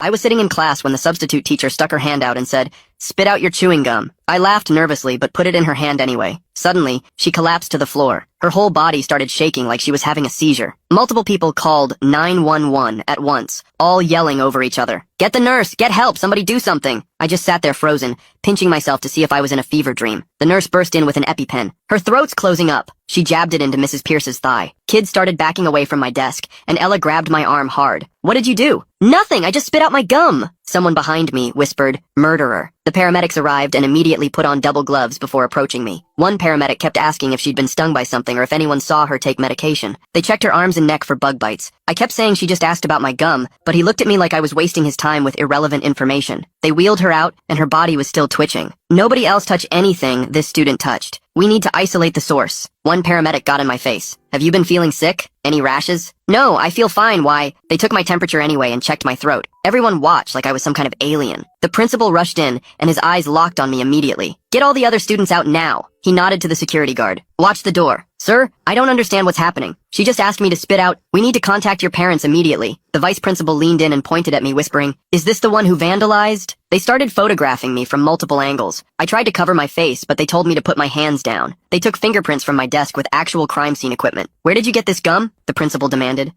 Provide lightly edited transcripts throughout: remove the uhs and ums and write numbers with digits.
I was sitting in class when the substitute teacher stuck her hand out and said, "Spit out your chewing gum." I laughed nervously but put it in her hand anyway. Suddenly, she collapsed to the floor. Her whole body started shaking like she was having a seizure. Multiple people called 911 at once, all yelling over each other. "Get the nurse! Get help! Somebody do something!" I just sat there frozen, pinching myself to see if I was in a fever dream. The nurse burst in with an EpiPen. Her throat's closing up. She jabbed it into Mrs. Pierce's thigh. Kids started backing away from my desk, and Ella grabbed my arm hard. "What did you do?" "Nothing! I just spit out my gum!" Someone behind me whispered, "Murderer." The paramedics arrived and immediately put on double gloves before approaching me. One paramedic kept asking if she'd been stung by something or if anyone saw her take medication. They checked her arms and neck for bug bites. I kept saying she just asked about my gum, but he looked at me like I was wasting his time with irrelevant information. They wheeled her out, and her body was still twitching. Nobody else touched anything this student touched. "We need to isolate the source." One paramedic got in my face. "Have you been feeling sick? Any rashes?" "No, I feel fine. Why?" They took my temperature anyway and checked my throat. Everyone watched like I was some kind of alien. The principal rushed in, and his eyes locked on me immediately. "Get all the other students out now." He nodded to the security guard. "Watch the door." "Sir, I don't understand what's happening. She just asked me to spit out. We need to contact your parents immediately." The vice principal leaned in and pointed at me, whispering, "Is this the one who vandalized?" They started photographing me from multiple angles. I tried to cover my face, but they told me to put my hands down. They took fingerprints from my desk with actual crime scene equipment. "Where did you get this gum?" the principal demanded.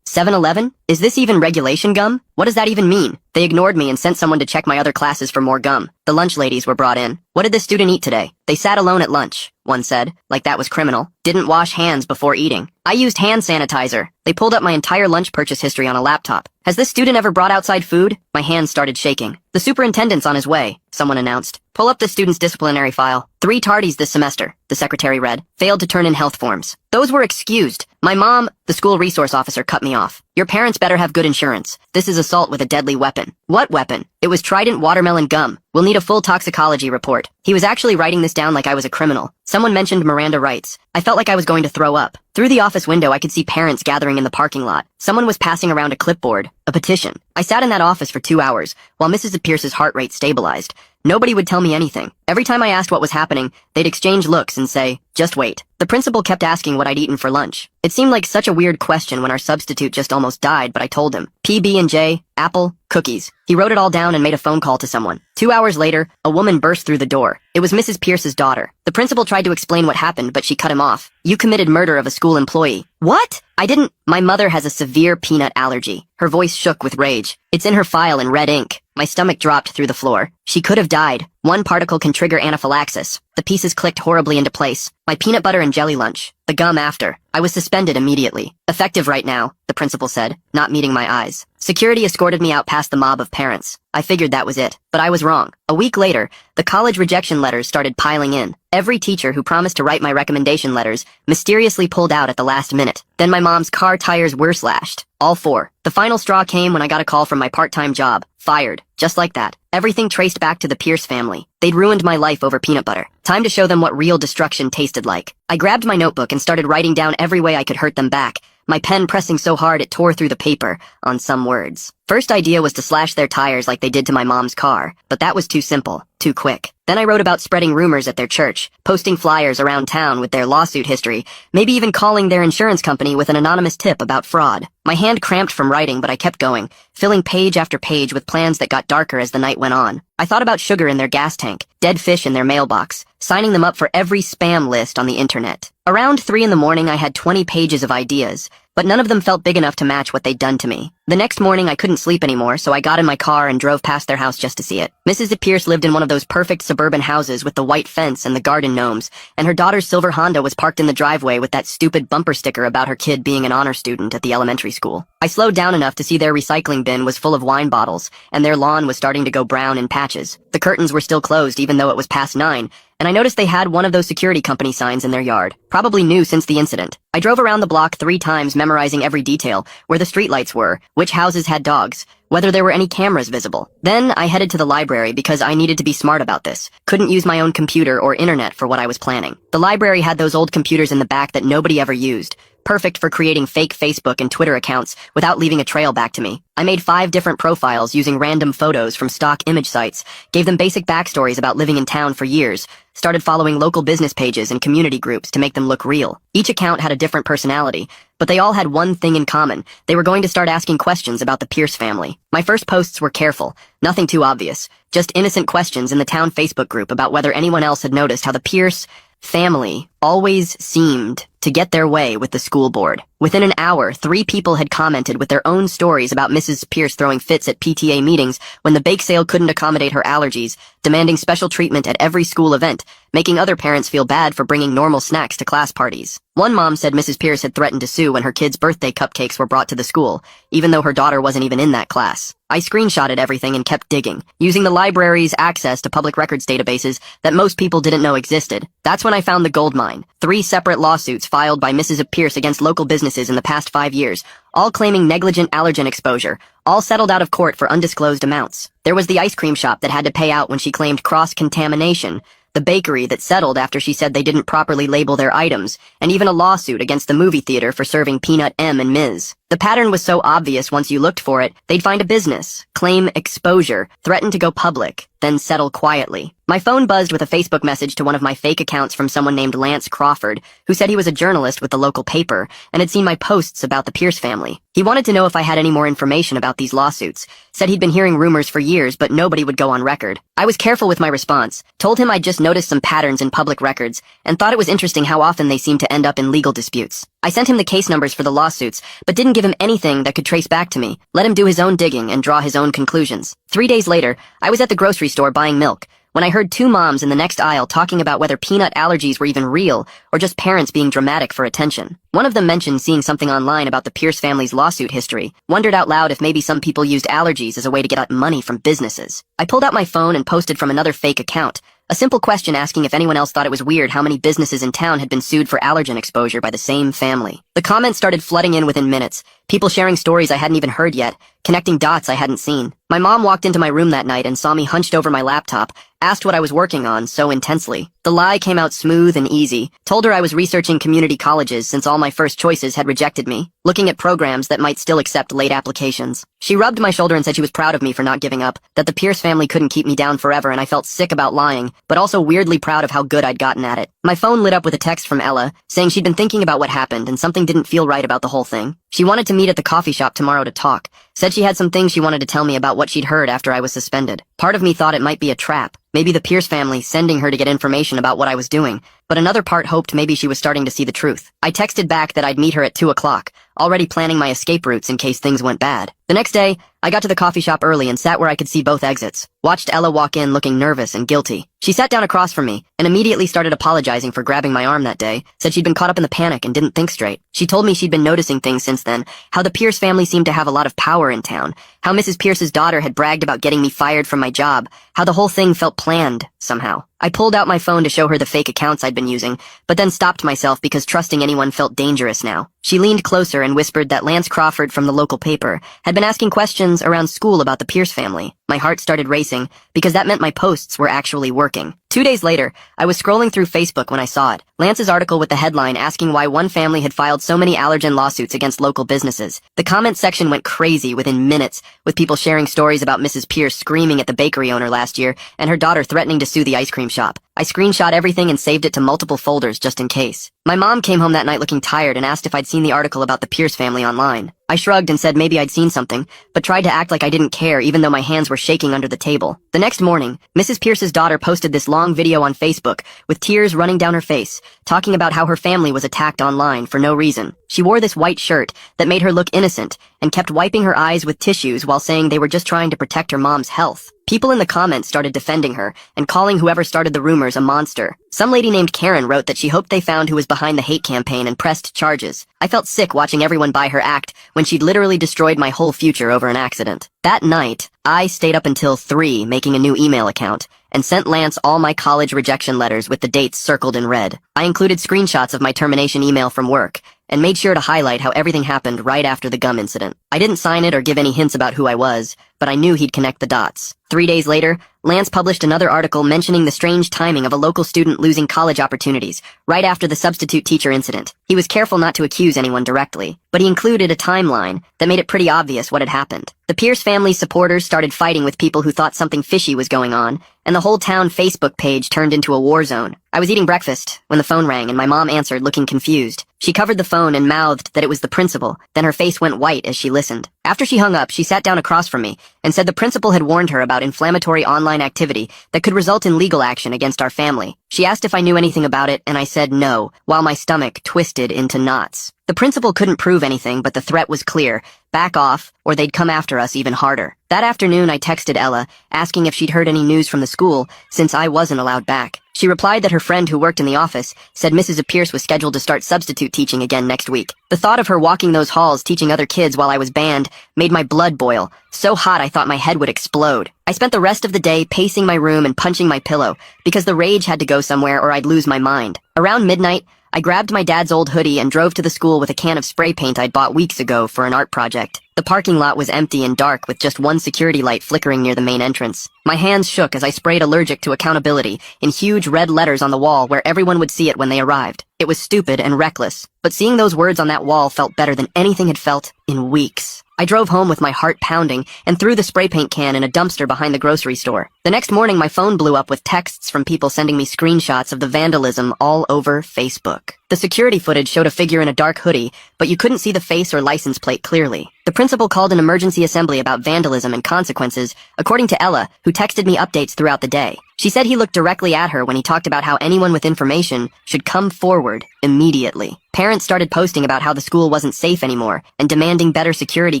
7-Eleven? Is this even regulation gum? What does that even mean?" They ignored me and sent someone to check my other classes for more gum. The lunch ladies were brought in. "What did this student eat today?" "They sat alone at lunch," one said, like that was criminal. "Didn't wash hands before eating." "I used hand sanitizer." They pulled up my entire lunch purchase history on a laptop. "Has this student ever brought outside food?" My hands started shaking. "The superintendent's on his way," someone announced. "Pull up the student's disciplinary file. 3 tardies this semester," the secretary read. "Failed to turn in health forms. Those were excused. My mom," the school resource officer cut me off. "Your parents better have good insurance. This is assault with a deadly weapon." "What weapon?" "It was Trident watermelon gum. We'll need a full toxicology report." He was actually writing this down like I was a criminal. Someone mentioned Miranda rights. I felt like I was going to throw up. Through the office window, I could see parents gathering in the parking lot. Someone was passing around a clipboard, a petition. I sat in that office for 2 hours, while Mrs. Pierce's heart rate stabilized. Nobody would tell me anything. Every time I asked what was happening, they'd exchange looks and say, "Just wait." The principal kept asking what I'd eaten for lunch. It seemed like such a weird question when our substitute just almost died, but I told him. PB&J, apple, cookies. He wrote it all down and made a phone call to someone. 2 hours later, a woman burst through the door. It was Mrs. Pierce's daughter. The principal tried to explain what happened, but she cut him off. "You committed murder of a school employee." "What?" "I didn't. My mother has a severe peanut allergy." Her voice shook with rage. "It's in her file in red ink." My stomach dropped through the floor. She could have died. One particle can trigger anaphylaxis. The pieces clicked horribly into place. My peanut butter and jelly lunch. The gum after. I was suspended immediately. "Effective right now," the principal said, not meeting my eyes. Security escorted me out past the mob of parents. I figured that was it, but I was wrong. A week later, the college rejection letters started piling in. Every teacher who promised to write my recommendation letters mysteriously pulled out at the last minute. Then my mom's car tires were slashed. All 4. The final straw came when I got a call from my part-time job. Fired. Just like that. Everything traced back to the Pierce family. They'd ruined my life over peanut butter. Time to show them what real destruction tasted like. I grabbed my notebook and started writing down every way I could hurt them back, my pen pressing so hard it tore through the paper on some words. First idea was to slash their tires like they did to my mom's car, but that was too simple, too quick. Then I wrote about spreading rumors at their church, posting flyers around town with their lawsuit history, maybe even calling their insurance company with an anonymous tip about fraud. My hand cramped from writing, but I kept going, filling page after page with plans that got darker as the night went on. I thought about sugar in their gas tank, dead fish in their mailbox, signing them up for every spam list on the internet. Around 3 in the morning, I had 20 pages of ideas, but none of them felt big enough to match what they'd done to me. The next morning, I couldn't sleep anymore, so I got in my car and drove past their house just to see it. Mrs. Pierce lived in one of those perfect suburban houses with the white fence and the garden gnomes, and her daughter's silver Honda was parked in the driveway with that stupid bumper sticker about her kid being an honor student at the elementary school. I slowed down enough to see their recycling bin was full of wine bottles, and their lawn was starting to go brown in patches. The curtains were still closed even though it was past 9, and I noticed they had one of those security company signs in their yard, probably new since the incident. I drove around the block 3 times, memorizing every detail, where the streetlights were, which houses had dogs, whether there were any cameras visible. Then I headed to the library because I needed to be smart about this. Couldn't use my own computer or internet for what I was planning. The library had those old computers in the back that nobody ever used. perfect for creating fake Facebook and Twitter accounts without leaving a trail back to me. I made 5 different profiles using random photos from stock image sites, gave them basic backstories about living in town for years, started following local business pages and community groups to make them look real. Each account had a different personality, but they all had one thing in common. They were going to start asking questions about the Pierce family. My first posts were careful, nothing too obvious, just innocent questions in the town Facebook group about whether anyone else had noticed how the Pierce family always seemed to get their way with the school board. Within an hour, 3 people had commented with their own stories about Mrs. Pierce throwing fits at PTA meetings when the bake sale couldn't accommodate her allergies, demanding special treatment at every school event, making other parents feel bad for bringing normal snacks to class parties. One mom said Mrs. Pierce had threatened to sue when her kids' birthday cupcakes were brought to the school, even though her daughter wasn't even in that class. I screenshotted everything and kept digging, using the library's access to public records databases that most people didn't know existed. That's when I found the goldmine. 3 separate lawsuits filed by Mrs. Pierce against local businesses in the past 5 years, all claiming negligent allergen exposure, all settled out of court for undisclosed amounts. There was the ice cream shop that had to pay out when she claimed cross-contamination, the bakery that settled after she said they didn't properly label their items, and even a lawsuit against the movie theater for serving Peanut M and Ms. The pattern was so obvious once you looked for it, they'd find a business, claim exposure, threaten to go public, then settle quietly. My phone buzzed with a Facebook message to one of my fake accounts from someone named Lance Crawford, who said he was a journalist with the local paper and had seen my posts about the Pierce family. He wanted to know if I had any more information about these lawsuits, said he'd been hearing rumors for years but nobody would go on record. I was careful with my response, told him I'd just noticed some patterns in public records, and thought it was interesting how often they seemed to end up in legal disputes. I sent him the case numbers for the lawsuits, but didn't give him anything that could trace back to me, let him do his own digging and draw his own conclusions. 3 days later, I was at the grocery store buying milk, when I heard 2 moms in the next aisle talking about whether peanut allergies were even real or just parents being dramatic for attention. One of them mentioned seeing something online about the Pierce family's lawsuit history, wondered out loud if maybe some people used allergies as a way to get money from businesses. I pulled out my phone and posted from another fake account, a simple question asking if anyone else thought it was weird how many businesses in town had been sued for allergen exposure by the same family. The comments started flooding in within minutes, people sharing stories I hadn't even heard yet, connecting dots I hadn't seen. My mom walked into my room that night and saw me hunched over my laptop, asked what I was working on so intensely. The lie came out smooth and easy, told her I was researching community colleges since all my first choices had rejected me, looking at programs that might still accept late applications. She rubbed my shoulder and said she was proud of me for not giving up, that the Pierce family couldn't keep me down forever, and I felt sick about lying, but also weirdly proud of how good I'd gotten at it. My phone lit up with a text from Ella, saying she'd been thinking about what happened and something didn't feel right about the whole thing. She wanted to meet at the coffee shop tomorrow to talk, said she had some things she wanted to tell me about what she'd heard after I was suspended. Part of me thought it might be a trap, maybe the Pierce family sending her to get information about what I was doing, but another part hoped maybe she was starting to see the truth. I texted back that I'd meet her at 2 o'clock, already planning my escape routes in case things went bad. The next day, I got to the coffee shop early and sat where I could see both exits. Watched Ella walk in looking nervous and guilty. She sat down across from me and immediately started apologizing for grabbing my arm that day, said she'd been caught up in the panic and didn't think straight. She told me she'd been noticing things since then, how the Pierce family seemed to have a lot of power in town, how Mrs. Pierce's daughter had bragged about getting me fired from my job, how the whole thing felt planned, somehow. I pulled out my phone to show her the fake accounts I'd been using, but then stopped myself because trusting anyone felt dangerous now. She leaned closer and whispered that Lance Crawford from the local paper had been asking questions around school about the Pierce family. My heart started racing, because that meant my posts were actually working. 2 days later, I was scrolling through Facebook when I saw it. Lance's article with the headline asking why one family had filed so many allergen lawsuits against local businesses. The comment section went crazy within minutes, with people sharing stories about Mrs. Pierce screaming at the bakery owner last year and her daughter threatening to sue the ice cream shop. I screenshot everything and saved it to multiple folders just in case. My mom came home that night looking tired and asked if I'd seen the article about the Pierce family online. I shrugged and said maybe I'd seen something, but tried to act like I didn't care even though my hands were shaking under the table. The next morning, Mrs. Pierce's daughter posted this long video on Facebook with tears running down her face, talking about how her family was attacked online for no reason. She wore this white shirt that made her look innocent and kept wiping her eyes with tissues while saying they were just trying to protect her mom's health. People in the comments started defending her and calling whoever started the rumors a monster. Some lady named Karen wrote that she hoped they found who was behind the hate campaign and pressed charges. I felt sick watching everyone buy her act when she'd literally destroyed my whole future over an accident. That night, I stayed up until 3 making a new email account and sent Lance all my college rejection letters with the dates circled in red. I included screenshots of my termination email from work and made sure to highlight how everything happened right after the gum incident. I didn't sign it or give any hints about who I was, but I knew he'd connect the dots. 3 days later, Lance published another article mentioning the strange timing of a local student losing college opportunities, right after the substitute teacher incident. He was careful not to accuse anyone directly, but he included a timeline that made it pretty obvious what had happened. The Pierce family's supporters started fighting with people who thought something fishy was going on, and the whole town Facebook page turned into a war zone. I was eating breakfast when the phone rang and my mom answered, looking confused. She covered the phone and mouthed that it was the principal, then her face went white as she listened. After she hung up, she sat down across from me and said the principal had warned her about inflammatory online activity that could result in legal action against our family. She asked if I knew anything about it, and I said no, while my stomach twisted into knots. The principal couldn't prove anything, but the threat was clear. Back off, or they'd come after us even harder. That afternoon, I texted Ella, asking if she'd heard any news from the school, since I wasn't allowed back. She replied that her friend who worked in the office said Mrs. Pierce was scheduled to start substitute teaching again next week. The thought of her walking those halls teaching other kids while I was banned made my blood boil, so hot I thought my head would explode. I spent the rest of the day pacing my room and punching my pillow, because the rage had to go somewhere or I'd lose my mind. Around midnight, I grabbed my dad's old hoodie and drove to the school with a can of spray paint I'd bought weeks ago for an art project. The parking lot was empty and dark with just one security light flickering near the main entrance. My hands shook as I sprayed "Allergic to Accountability" in huge red letters on the wall where everyone would see it when they arrived. It was stupid and reckless, but seeing those words on that wall felt better than anything had felt in weeks. I drove home with my heart pounding and threw the spray paint can in a dumpster behind the grocery store. The next morning, my phone blew up with texts from people sending me screenshots of the vandalism all over Facebook. The security footage showed a figure in a dark hoodie, but you couldn't see the face or license plate clearly. The principal called an emergency assembly about vandalism and consequences, according to Ella, who texted me updates throughout the day. She said he looked directly at her when he talked about how anyone with information should come forward immediately. Parents started posting about how the school wasn't safe anymore and demanding better security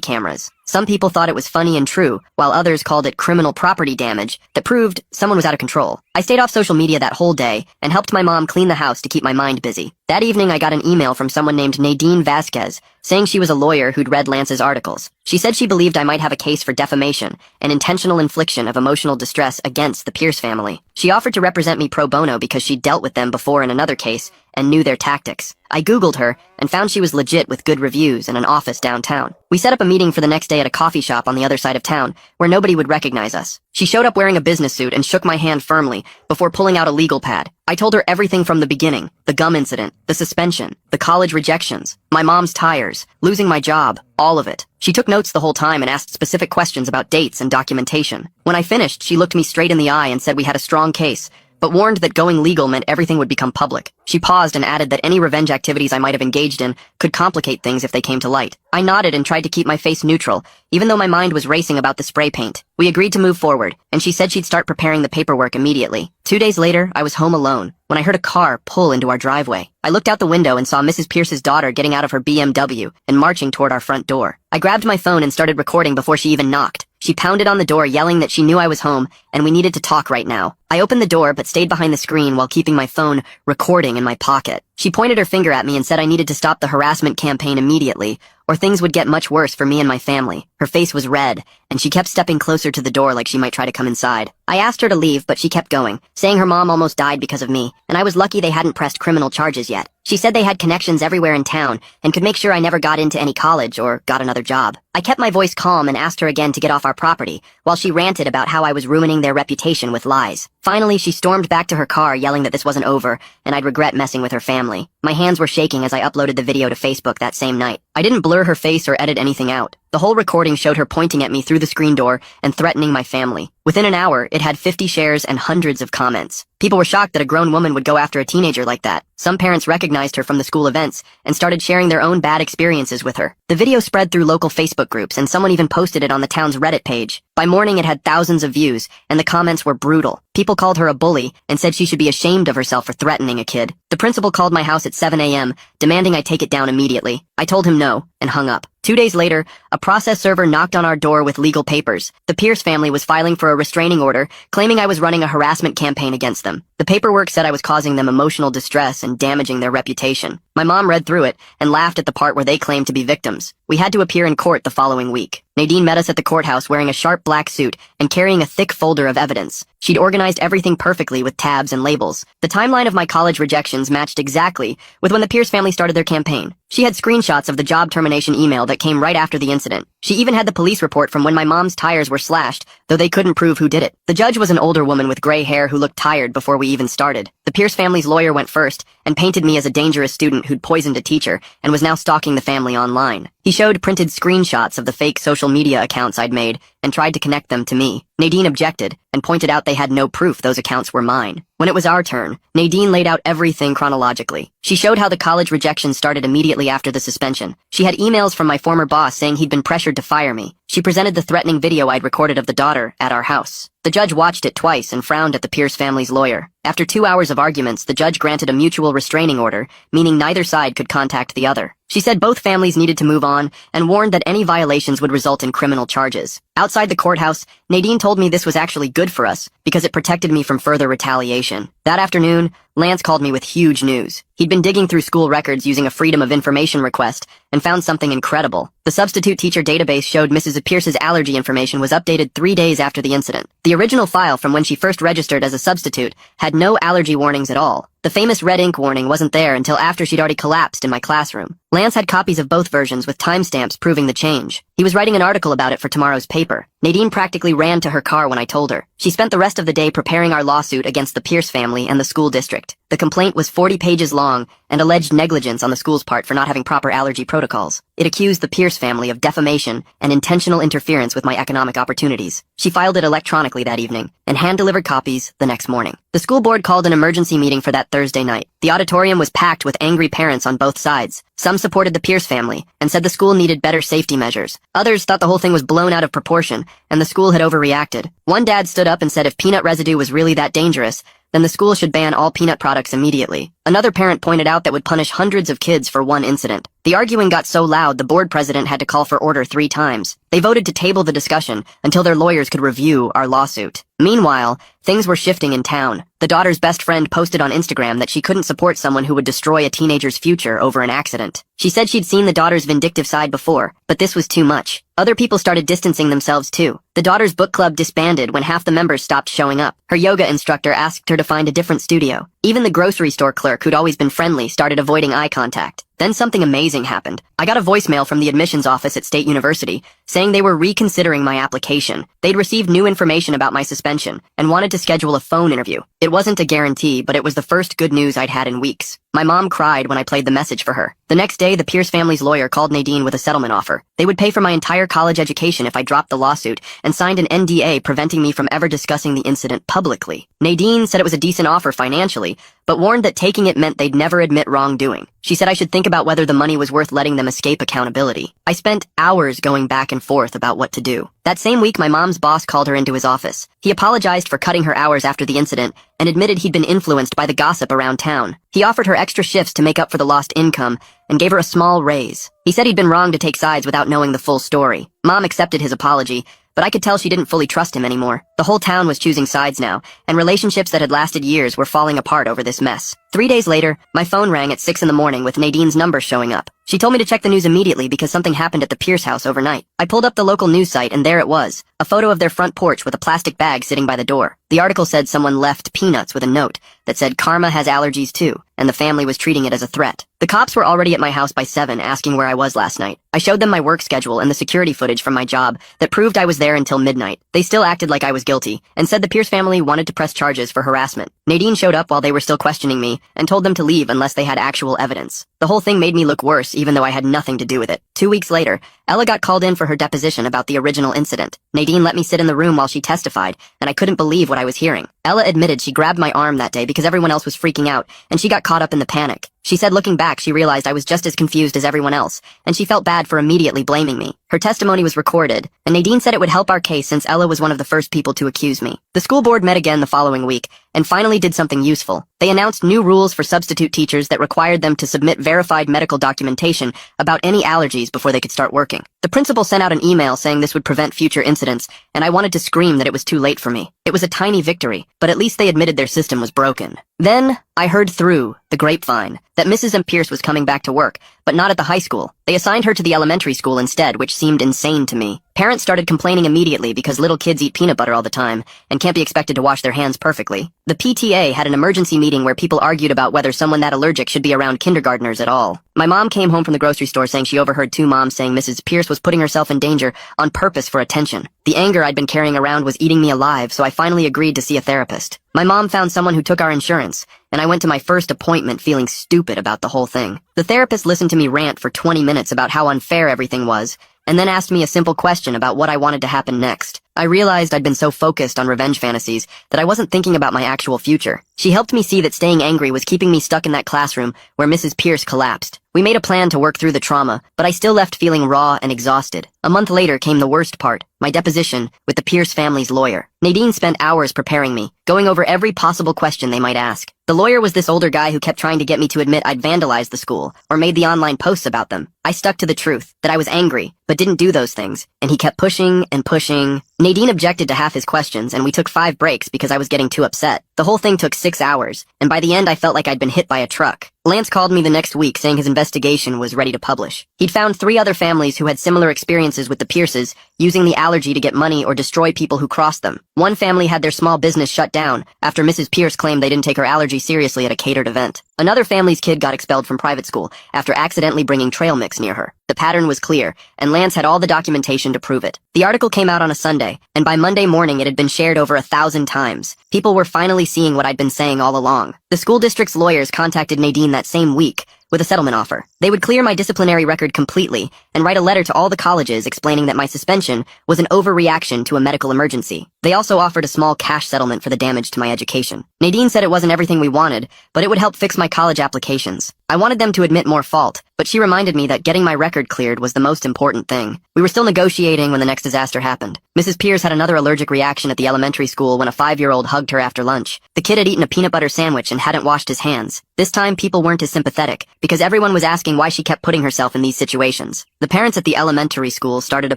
cameras. Some people thought it was funny and true, while others called it criminal property damage that proved someone was out of control. I stayed off social media that whole day and helped my mom clean the house to keep my mind busy. That evening, I got an email from someone named Nadine Vasquez, saying she was a lawyer who'd read Lance's articles. She said she believed I might have a case for defamation and intentional infliction of emotional distress against the Pierce family. She offered to represent me pro bono because she'd dealt with them before in another case and knew their tactics. I Googled her and found she was legit with good reviews and an office downtown. We set up a meeting for the next day at a coffee shop on the other side of town, where nobody would recognize us. She showed up wearing a business suit and shook my hand firmly before pulling out a legal pad. I told her everything from the beginning: the gum incident, the suspension, the college rejections, my mom's tires, losing my job, all of it. She took notes the whole time and asked specific questions about dates and documentation. When I finished, she looked me straight in the eye and said we had a strong case, but warned that going legal meant everything would become public. She paused and added that any revenge activities I might have engaged in could complicate things if they came to light. I nodded and tried to keep my face neutral, even though my mind was racing about the spray paint. We agreed to move forward, and she said she'd start preparing the paperwork immediately. 2 days later, I was home alone when I heard a car pull into our driveway. I looked out the window and saw Mrs. Pierce's daughter getting out of her BMW and marching toward our front door. I grabbed my phone and started recording before she even knocked. She pounded on the door, yelling that she knew I was home and we needed to talk right now. I opened the door but stayed behind the screen while keeping my phone recording in my pocket. She pointed her finger at me and said I needed to stop the harassment campaign immediately, or things would get much worse for me and my family. Her face was red, and she kept stepping closer to the door like she might try to come inside. I asked her to leave, but she kept going, saying her mom almost died because of me, and I was lucky they hadn't pressed criminal charges yet. She said they had connections everywhere in town and could make sure I never got into any college or got another job. I kept my voice calm and asked her again to get off our property, while she ranted about how I was ruining their reputation with lies. Finally, she stormed back to her car, yelling that this wasn't over, and I'd regret messing with her family. My hands were shaking as I uploaded the video to Facebook that same night. I didn't blur her face or edit anything out. The whole recording showed her pointing at me through the screen door and threatening my family. Within an hour, it had 50 shares and hundreds of comments. People were shocked that a grown woman would go after a teenager like that. Some parents recognized her from the school events and started sharing their own bad experiences with her. The video spread through local Facebook groups, and someone even posted it on the town's Reddit page. By morning, it had thousands of views, and the comments were brutal. People called her a bully and said she should be ashamed of herself for threatening a kid. The principal called my house at 7 a.m., demanding I take it down immediately. I told him no, and hung up. 2 days later, a process server knocked on our door with legal papers. The Pierce family was filing for a restraining order, claiming I was running a harassment campaign against them. The paperwork said I was causing them emotional distress and damaging their reputation. My mom read through it and laughed at the part where they claimed to be victims. We had to appear in court the following week. Nadine met us at the courthouse wearing a sharp black suit and carrying a thick folder of evidence. She'd organized everything perfectly with tabs and labels. The timeline of my college rejections matched exactly with when the Pierce family started their campaign. She had screenshots of the job termination email that came right after the incident. She even had the police report from when my mom's tires were slashed, though they couldn't prove who did it. The judge was an older woman with gray hair who looked tired before we even started. The Pierce family's lawyer went first and painted me as a dangerous student who'd poisoned a teacher and was now stalking the family online. He showed printed screenshots of the fake social media accounts I'd made and tried to connect them to me. Nadine objected and pointed out they had no proof those accounts were mine. When it was our turn, Nadine laid out everything chronologically. She showed how the college rejection started immediately after the suspension. She had emails from my former boss saying he'd been pressured to fire me. She presented the threatening video I'd recorded of the daughter at our house. The judge watched it twice and frowned at the Pierce family's lawyer. After 2 hours of arguments, the judge granted a mutual restraining order, meaning neither side could contact the other. She said both families needed to move on and warned that any violations would result in criminal charges. Outside the courthouse, Nadine told me this was actually good for us because it protected me from further retaliation. That afternoon, Lance called me with huge news. He'd been digging through school records using a Freedom of Information request and found something incredible. The substitute teacher database showed Mrs. Pierce's allergy information was updated 3 days after the incident. The original file from when she first registered as a substitute had no allergy warnings at all. The famous red ink warning wasn't there until after she'd already collapsed in my classroom. Lance had copies of both versions with timestamps proving the change. He was writing an article about it for tomorrow's paper. Nadine practically ran to her car when I told her. She spent the rest of the day preparing our lawsuit against the Pierce family and the school district. The complaint was 40 pages long and alleged negligence on the school's part for not having proper allergy protocols. It accused the Pierce family of defamation and intentional interference with my economic opportunities. She filed it electronically that evening and hand-delivered copies the next morning. The school board called an emergency meeting for that Thursday night. The auditorium was packed with angry parents on both sides. Some supported the Pierce family and said the school needed better safety measures. Others thought the whole thing was blown out of proportion and the school had overreacted. One dad stood up and said if peanut residue was really that dangerous, then the school should ban all peanut products immediately. Another parent pointed out that would punish hundreds of kids for one incident. The arguing got so loud the board president had to call for order 3 times. They voted to table the discussion until their lawyers could review our lawsuit. Meanwhile, things were shifting in town. The daughter's best friend posted on Instagram that she couldn't support someone who would destroy a teenager's future over an accident. She said she'd seen the daughter's vindictive side before, but this was too much. Other people started distancing themselves too. The daughter's book club disbanded when half the members stopped showing up. Her yoga instructor asked her to find a different studio. Even the grocery store clerk, who'd always been friendly, started avoiding eye contact. Then something amazing happened. I got a voicemail from the admissions office at State University saying they were reconsidering my application. They'd received new information about my suspension and wanted to schedule a phone interview. It wasn't a guarantee, but it was the first good news I'd had in weeks. My mom cried when I played the message for her. The next day, the Pierce family's lawyer called Nadine with a settlement offer. They would pay for my entire college education if I dropped the lawsuit and signed an NDA preventing me from ever discussing the incident publicly. Nadine said it was a decent offer financially, but warned that taking it meant they'd never admit wrongdoing. She said I should think about whether the money was worth letting them escape accountability. I spent hours going back and forth about what to do. That same week, my mom's boss called her into his office. He apologized for cutting her hours after the incident and admitted he'd been influenced by the gossip around town. He offered her extra shifts to make up for the lost income and gave her a small raise. He said he'd been wrong to take sides without knowing the full story. Mom accepted his apology, but I could tell she didn't fully trust him anymore. The whole town was choosing sides now, and relationships that had lasted years were falling apart over this mess. 3 days later, my phone rang at 6 in the morning with Nadine's number showing up. She told me to check the news immediately because something happened at the Pierce house overnight. I pulled up the local news site and there it was, a photo of their front porch with a plastic bag sitting by the door. The article said someone left peanuts with a note that said Karma has allergies too, and the family was treating it as a threat. The cops were already at my house by 7 asking where I was last night. I showed them my work schedule and the security footage from my job that proved I was there until midnight. They still acted like I was guilty and said the Pierce family wanted to press charges for harassment. Nadine showed up while they were still questioning me and told them to leave unless they had actual evidence. The whole thing made me look worse even though I had nothing to do with it. 2 weeks later, Ella got called in for her deposition about the original incident. Nadine let me sit in the room while she testified, and I couldn't believe what I was hearing. Ella admitted she grabbed my arm that day because everyone else was freaking out, and she got caught up in the panic. She said looking back, she realized I was just as confused as everyone else, and she felt bad for immediately blaming me. Her testimony was recorded, and Nadine said it would help our case since Ella was one of the first people to accuse me. The school board met again the following week, and finally did something useful. They announced new rules for substitute teachers that required them to submit verified medical documentation about any allergies before they could start working. The principal sent out an email saying this would prevent future incidents, and I wanted to scream that it was too late for me. It was a tiny victory, but at least they admitted their system was broken. Then, I heard through the grapevine, that Mrs. M. Pierce was coming back to work, but not at the high school. They assigned her to the elementary school instead, which seemed insane to me. Parents started complaining immediately because little kids eat peanut butter all the time and can't be expected to wash their hands perfectly. The PTA had an emergency meeting where people argued about whether someone that allergic should be around kindergartners at all. My mom came home from the grocery store saying she overheard two moms saying Mrs. Pierce was putting herself in danger on purpose for attention. The anger I'd been carrying around was eating me alive, so I finally agreed to see a therapist. My mom found someone who took our insurance, and I went to my first appointment feeling stupid about the whole thing. The therapist listened to me rant for 20 minutes about how unfair everything was, and then asked me a simple question about what I wanted to happen next. I realized I'd been so focused on revenge fantasies that I wasn't thinking about my actual future. She helped me see that staying angry was keeping me stuck in that classroom where Mrs. Pierce collapsed. We made a plan to work through the trauma, but I still left feeling raw and exhausted. A month later came the worst part, my deposition with the Pierce family's lawyer. Nadine spent hours preparing me, going over every possible question they might ask. The lawyer was this older guy who kept trying to get me to admit I'd vandalized the school or made the online posts about them. I stuck to the truth, that I was angry, but didn't do those things, and he kept pushing and pushing. Nadine objected to half his questions, and we took 5 breaks because I was getting too upset. The whole thing took 6 hours, and by the end I felt like I'd been hit by a truck. Lance called me the next week saying his investigation was ready to publish. He'd found 3 other families who had similar experiences with the Pierces, using the allergy to get money or destroy people who crossed them. One family had their small business shut down after Mrs. Pierce claimed they didn't take her allergy seriously at a catered event. Another family's kid got expelled from private school after accidentally bringing trail mix near her. The pattern was clear, and Lance had all the documentation to prove it. The article came out on a Sunday, and by Monday morning it had been shared over 1,000 times. People were finally seeing what I'd been saying all along. The school district's lawyers contacted Nadine that same week with a settlement offer. They would clear my disciplinary record completely and write a letter to all the colleges explaining that my suspension was an overreaction to a medical emergency. They also offered a small cash settlement for the damage to my education. Nadine said it wasn't everything we wanted, but it would help fix my college applications. I wanted them to admit more fault, but she reminded me that getting my record cleared was the most important thing. We were still negotiating when the next disaster happened. Mrs. Pierce had another allergic reaction at the elementary school when a 5-year-old hugged her after lunch. The kid had eaten a peanut butter sandwich and hadn't washed his hands. This time people weren't as sympathetic, because everyone was asking why she kept putting herself in these situations. The parents at the elementary school started a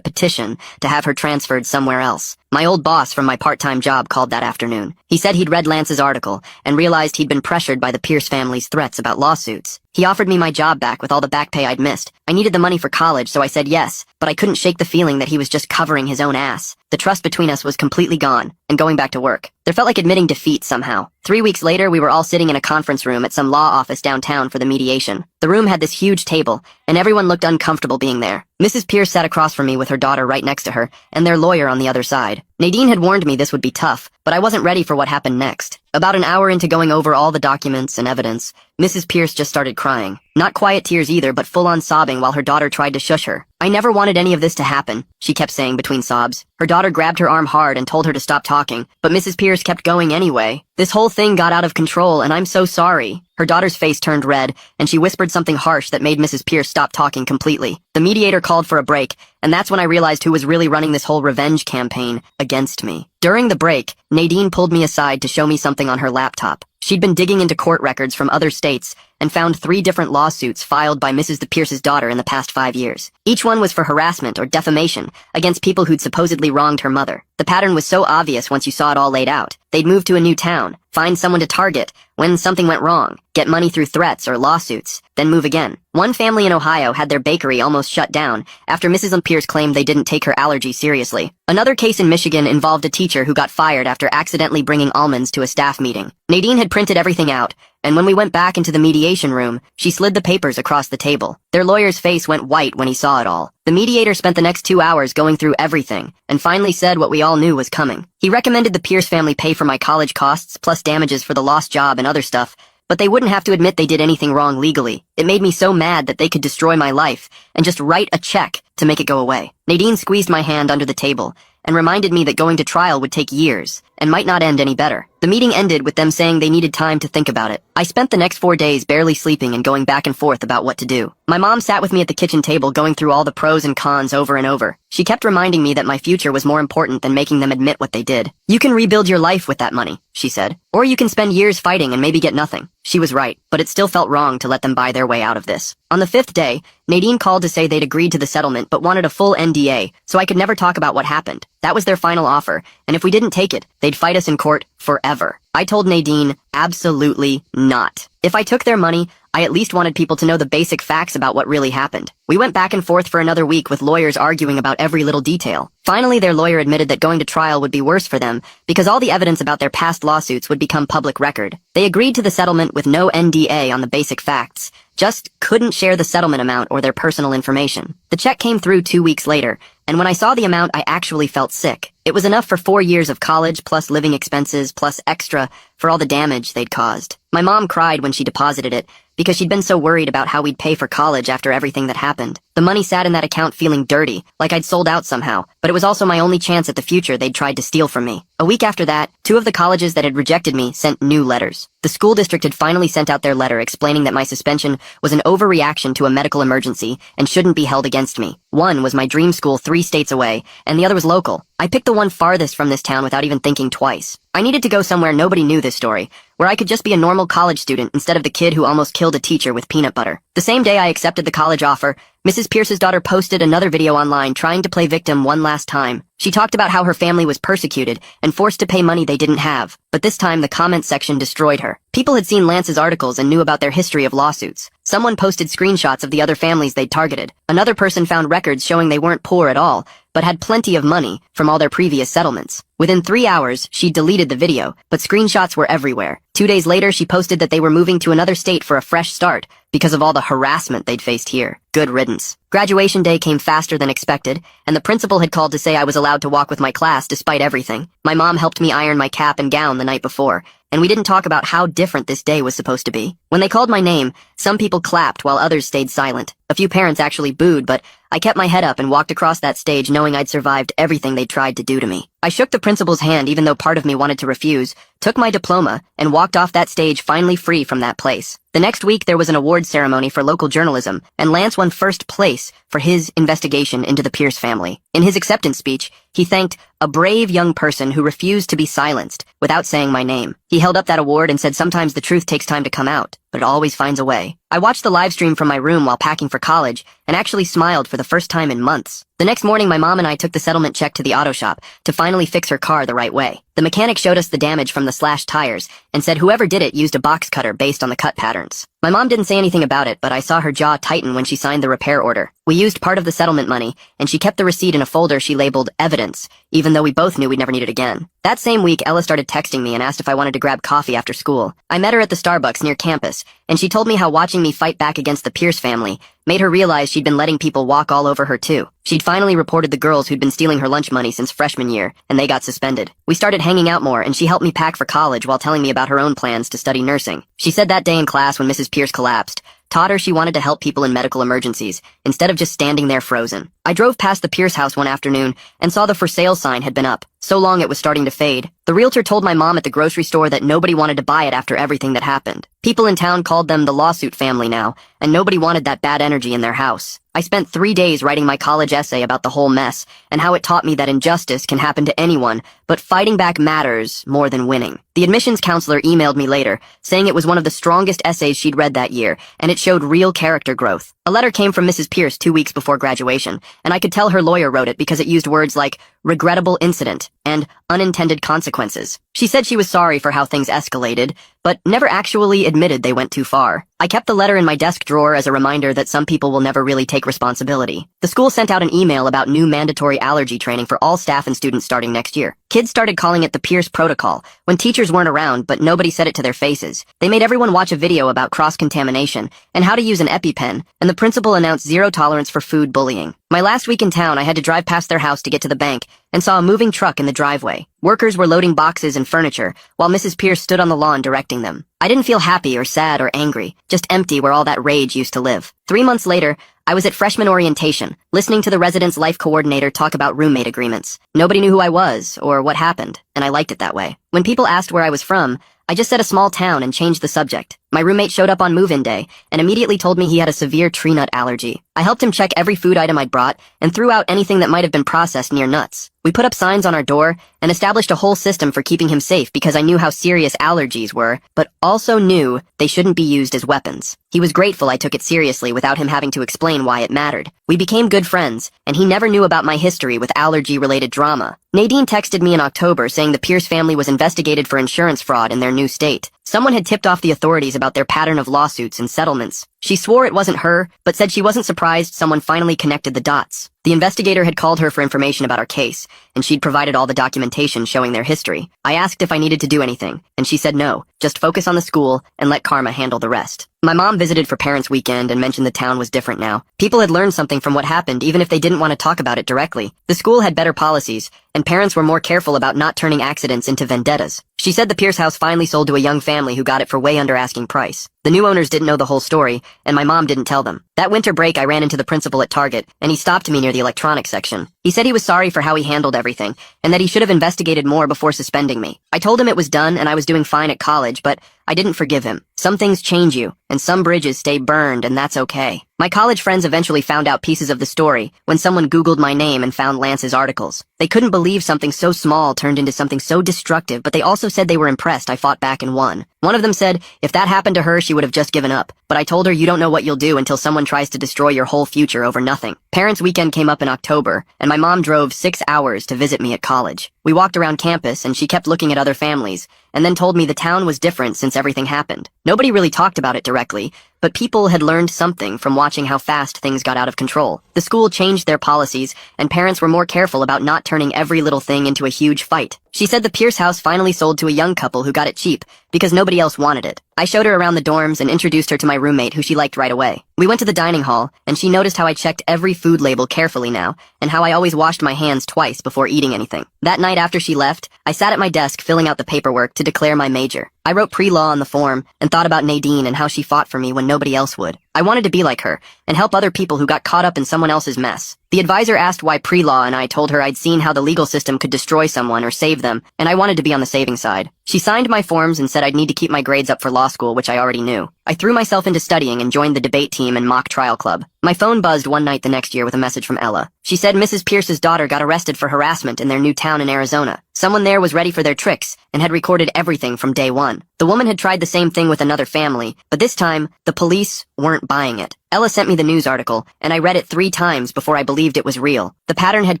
petition to have her transferred somewhere else. My old boss from my part-time job called that afternoon. He said he'd read Lance's article and realized he'd been pressured by the Pierce family's threats about lawsuits. He offered me my job back with all the back pay I'd missed. I needed the money for college, so I said yes, but I couldn't shake the feeling that he was just covering his own ass. The trust between us was completely gone, and going back to work. There felt like admitting defeat somehow. 3 weeks later, we were all sitting in a conference room at some law office downtown for the mediation. The room had this huge table, and everyone looked uncomfortable being there. Mrs. Pierce sat across from me with her daughter right next to her, and their lawyer on the other side. Nadine had warned me this would be tough, but I wasn't ready for what happened next. About an hour into going over all the documents and evidence, Mrs. Pierce just started crying. Not quiet tears either, but full-on sobbing while her daughter tried to shush her. I never wanted any of this to happen, she kept saying between sobs. Her daughter grabbed her arm hard and told her to stop talking, but Mrs. Pierce kept going anyway. This whole thing got out of control, and I'm so sorry. Her daughter's face turned red, and she whispered something harsh that made Mrs. Pierce stop talking completely. The mediator called for a break, and that's when I realized who was really running this whole revenge campaign against me. During the break, Nadine pulled me aside to show me something on her laptop. She'd been digging into court records from other states and found 3 different lawsuits filed by Mrs. Pierce's daughter in the past 5 years. Each one was for harassment or defamation against people who'd supposedly wronged her mother. The pattern was so obvious once you saw it all laid out. They'd move to a new town, find someone to target when something went wrong, get money through threats or lawsuits, then move again. One family in Ohio had their bakery almost shut down after Mrs. Pierce claimed they didn't take her allergy seriously. Another case in Michigan involved a teacher who got fired after accidentally bringing almonds to a staff meeting. Nadine had printed everything out, and when we went back into the mediation room, she slid the papers across the table. Their lawyer's face went white when he saw it all. The mediator spent the next 2 hours going through everything, and finally said what we all knew was coming. He recommended the Pierce family pay for my college costs, plus damages for the lost job and other stuff, but they wouldn't have to admit they did anything wrong legally. It made me so mad that they could destroy my life and just write a check to make it go away. Nadine squeezed my hand under the table and reminded me that going to trial would take years and might not end any better. The meeting ended with them saying they needed time to think about it. I spent the next 4 days barely sleeping and going back and forth about what to do. My mom sat with me at the kitchen table going through all the pros and cons over and over. She kept reminding me that my future was more important than making them admit what they did. You can rebuild your life with that money, she said. Or you can spend years fighting and maybe get nothing. She was right, but it still felt wrong to let them buy their way out of this. On the 5th day, Nadine called to say they'd agreed to the settlement but wanted a full NDA, so I could never talk about what happened. That was their final offer, and if we didn't take it, they'd fight us in court forever. I told Nadine, Absolutely not. If I took their money, I at least wanted people to know the basic facts about what really happened. We went back and forth for another week with lawyers arguing about every little detail. Finally, their lawyer admitted that going to trial would be worse for them because all the evidence about their past lawsuits would become public record. They agreed to the settlement with no NDA on the basic facts, just couldn't share the settlement amount or their personal information. The check came through 2 weeks later, and when I saw the amount, I actually felt sick. It was enough for 4 years of college, plus living expenses, plus extra for all the damage they'd caused. My mom cried when she deposited it, because she'd been so worried about how we'd pay for college after everything that happened. The money sat in that account feeling dirty, like I'd sold out somehow, but it was also my only chance at the future they'd tried to steal from me. A week after that, 2 of the colleges that had rejected me sent new letters. The school district had finally sent out their letter explaining that my suspension was an overreaction to a medical emergency and shouldn't be held against me. One was my dream school 3 states away, and the other was local. I picked the one farthest from this town without even thinking twice. I needed to go somewhere nobody knew this story, where I could just be a normal college student instead of the kid who almost killed a teacher with peanut butter. The same day I accepted the college offer, Mrs. Pierce's daughter posted another video online trying to play victim one last time. She talked about how her family was persecuted and forced to pay money they didn't have, but this time the comment section destroyed her. People had seen Lance's articles and knew about their history of lawsuits. Someone posted screenshots of the other families they'd targeted. Another person found records showing they weren't poor at all, but had plenty of money from all their previous settlements. Within 3 hours, she deleted the video, but screenshots were everywhere. 2 days later, she posted that they were moving to another state for a fresh start because of all the harassment they'd faced here. Good riddance. Graduation day came faster than expected, and the principal had called to say I was allowed to walk with my class despite everything. My mom helped me iron my cap and gown the night before, and we didn't talk about how different this day was supposed to be. When they called my name, some people clapped while others stayed silent. A few parents actually booed, but I kept my head up and walked across that stage knowing I'd survived everything they tried to do to me. I shook the principal's hand even though part of me wanted to refuse, took my diploma, and walked off that stage finally free from that place. The next week there was an awards ceremony for local journalism, and Lance won first place for his investigation into the Pierce family. In his acceptance speech, he thanked a brave young person who refused to be silenced without saying my name. He held up that award and said sometimes the truth takes time to come out, but it always finds a way. I watched the live stream from my room while packing for college and actually smiled for the first time in months. The next morning, my mom and I took the settlement check to the auto shop to finally fix her car the right way. The mechanic showed us the damage from the slashed tires and said whoever did it used a box cutter based on the cut patterns. My mom didn't say anything about it, but I saw her jaw tighten when she signed the repair order. We used part of the settlement money, and she kept the receipt in a folder she labeled evidence, even though we both knew we'd never need it again. That same week, Ella started texting me and asked if I wanted to grab coffee after school. I met her at the Starbucks near campus, and she told me how watching me fight back against the Pierce family made her realize she'd been letting people walk all over her too. She'd finally reported the girls who'd been stealing her lunch money since freshman year, and they got suspended. We started hanging out more, and she helped me pack for college while telling me about her own plans to study nursing. She said that day in class when Mrs. Pierce collapsed, taught her she wanted to help people in medical emergencies, instead of just standing there frozen. I drove past the Pierce house one afternoon and saw the for sale sign had been up. So long it was starting to fade. The realtor told my mom at the grocery store that nobody wanted to buy it after everything that happened. People in town called them the lawsuit family now, and nobody wanted that bad energy in their house. I spent 3 days writing my college essay about the whole mess and how it taught me that injustice can happen to anyone, but fighting back matters more than winning. The admissions counselor emailed me later, saying it was one of the strongest essays she'd read that year, and it showed real character growth. A letter came from Mrs. Pierce 2 weeks before graduation, and I could tell her lawyer wrote it because it used words like regrettable incident and unintended consequences. She said she was sorry for how things escalated, but never actually admitted they went too far. I kept the letter in my desk drawer as a reminder that some people will never really take responsibility. The school sent out an email about new mandatory allergy training for all staff and students starting next year. Kids started calling it the Pierce Protocol when teachers weren't around, but nobody said it to their faces. They made everyone watch a video about cross-contamination and how to use an EpiPen, and the principal announced zero tolerance for food bullying. My last week in town, I had to drive past their house to get to the bank and saw a moving truck in the driveway. Workers were loading boxes and furniture while Mrs. Pierce stood on the lawn directing them. I didn't feel happy or sad or angry, just empty where all that rage used to live. 3 months later, I was at freshman orientation, listening to the residence life coordinator talk about roommate agreements. Nobody knew who I was or what happened, and I liked it that way. When people asked where I was from, I just said a small town and changed the subject. My roommate showed up on move-in day and immediately told me he had a severe tree nut allergy. I helped him check every food item I'd brought and threw out anything that might have been processed near nuts. We put up signs on our door and established a whole system for keeping him safe because I knew how serious allergies were, but also knew they shouldn't be used as weapons. He was grateful I took it seriously without him having to explain why it mattered. We became good friends, and he never knew about my history with allergy-related drama. Nadine texted me in October saying the Pierce family was investigated for insurance fraud in their new state. Someone had tipped off the authorities about their pattern of lawsuits and settlements. She swore it wasn't her, but said she wasn't surprised someone finally connected the dots. The investigator had called her for information about our case, and she'd provided all the documentation showing their history. I asked if I needed to do anything, and she said no, just focus on the school and let karma handle the rest. My mom visited for Parents' Weekend and mentioned the town was different now. People had learned something from what happened, even if they didn't want to talk about it directly. The school had better policies, and parents were more careful about not turning accidents into vendettas. She said the Pierce house finally sold to a young family who got it for way under asking price. The new owners didn't know the whole story, and my mom didn't tell them. That winter break, I ran into the principal at Target, and he stopped me near the electronics section. He said he was sorry for how he handled everything, and that he should have investigated more before suspending me. I told him it was done and I was doing fine at college, but I didn't forgive him. Some things change you, and some bridges stay burned, and that's okay. My college friends eventually found out pieces of the story when someone Googled my name and found Lance's articles. They couldn't believe something so small turned into something so destructive, but they also said they were impressed I fought back and won. One of them said if that happened to her, she would have just given up. But I told her you don't know what you'll do until someone tries to destroy your whole future over nothing. Parents' Weekend came up in October, and my mom drove 6 hours to visit me at college. We walked around campus, and she kept looking at other families, and then told me the town was different since everything happened. Nobody really talked about it directly, but people had learned something from watching how fast things got out of control. The school changed their policies, and parents were more careful about not turning every little thing into a huge fight. She said the Pierce house finally sold to a young couple who got it cheap, because nobody else wanted it. I showed her around the dorms and introduced her to my roommate, who she liked right away. We went to the dining hall, and she noticed how I checked every food label carefully now, and how I always washed my hands twice before eating anything. That night after she left, I sat at my desk filling out the paperwork to declare my major. I wrote pre-law on the form, and thought about Nadine and how she fought for me when nobody else would. I wanted to be like her, and help other people who got caught up in someone else's mess. The advisor asked why pre-law, and I told her I'd seen how the legal system could destroy someone or save them, and I wanted to be on the saving side. She signed my forms and said I'd need to keep my grades up for law school, which I already knew. I threw myself into studying and joined the debate team and mock trial club. My phone buzzed one night the next year with a message from Ella. She said Mrs. Pierce's daughter got arrested for harassment in their new town in Arizona. Someone there was ready for their tricks and had recorded everything from day one. The woman had tried the same thing with another family, but this time, the police weren't buying it. Ella sent me the news article, and I read it 3 times before I believed it was real. The pattern had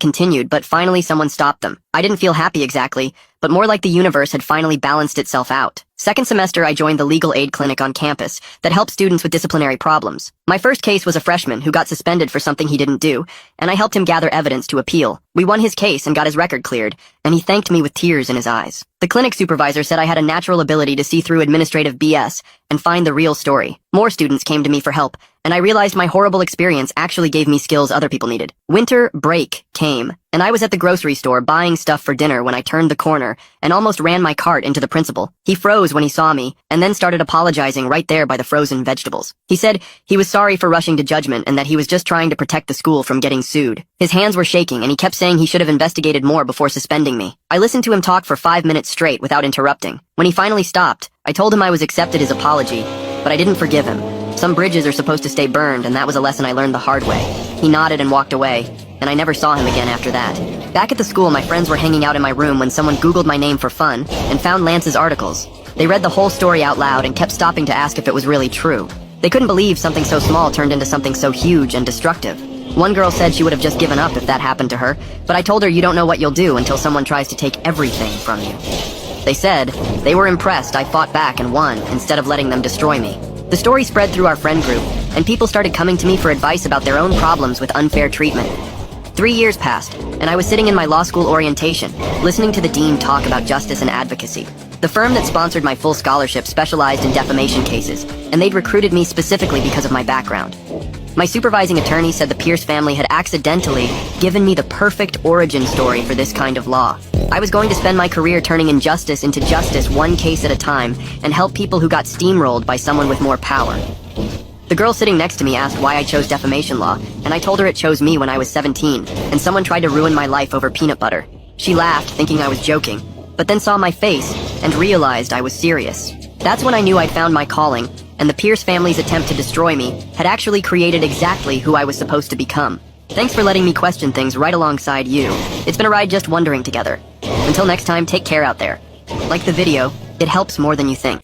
continued, but finally someone stopped them. I didn't feel happy exactly, but more like the universe had finally balanced itself out. Second semester, I joined the legal aid clinic on campus that helped students with disciplinary problems. My first case was a freshman who got suspended for something he didn't do, and I helped him gather evidence to appeal. We won his case and got his record cleared, and he thanked me with tears in his eyes. The clinic supervisor said I had a natural ability to see through administrative BS and find the real story. More students came to me for help, and I realized my horrible experience actually gave me skills other people needed. Winter break came, and I was at the grocery store buying stuff for dinner when I turned the corner and almost ran my cart into the principal. He froze when he saw me, and then started apologizing right there by the frozen vegetables. He said he was sorry for rushing to judgment and that he was just trying to protect the school from getting sued. His hands were shaking, and he kept saying he should have investigated more before suspending me. I listened to him talk for 5 minutes straight without interrupting. When he finally stopped, I told him I was accepted his apology, but I didn't forgive him. Some bridges are supposed to stay burned, and that was a lesson I learned the hard way. He nodded and walked away, and I never saw him again after that. Back at the school, my friends were hanging out in my room when someone Googled my name for fun and found Lance's articles. They read the whole story out loud and kept stopping to ask if it was really true. They couldn't believe something so small turned into something so huge and destructive. One girl said she would have just given up if that happened to her, but I told her you don't know what you'll do until someone tries to take everything from you. They said they were impressed I fought back and won instead of letting them destroy me. The story spread through our friend group, and people started coming to me for advice about their own problems with unfair treatment. 3 years passed, and I was sitting in my law school orientation, listening to the dean talk about justice and advocacy. The firm that sponsored my full scholarship specialized in defamation cases, and they'd recruited me specifically because of my background. My supervising attorney said the Pierce family had accidentally given me the perfect origin story for this kind of law. I was going to spend my career turning injustice into justice one case at a time and help people who got steamrolled by someone with more power. The girl sitting next to me asked why I chose defamation law, and I told her it chose me when I was 17, and someone tried to ruin my life over peanut butter. She laughed, thinking I was joking, but then saw my face and realized I was serious. That's when I knew I'd found my calling, and the Pierce family's attempt to destroy me had actually created exactly who I was supposed to become. Thanks for letting me question things right alongside you. It's been a ride just wondering together. Until next time, take care out there. Like the video, it helps more than you think.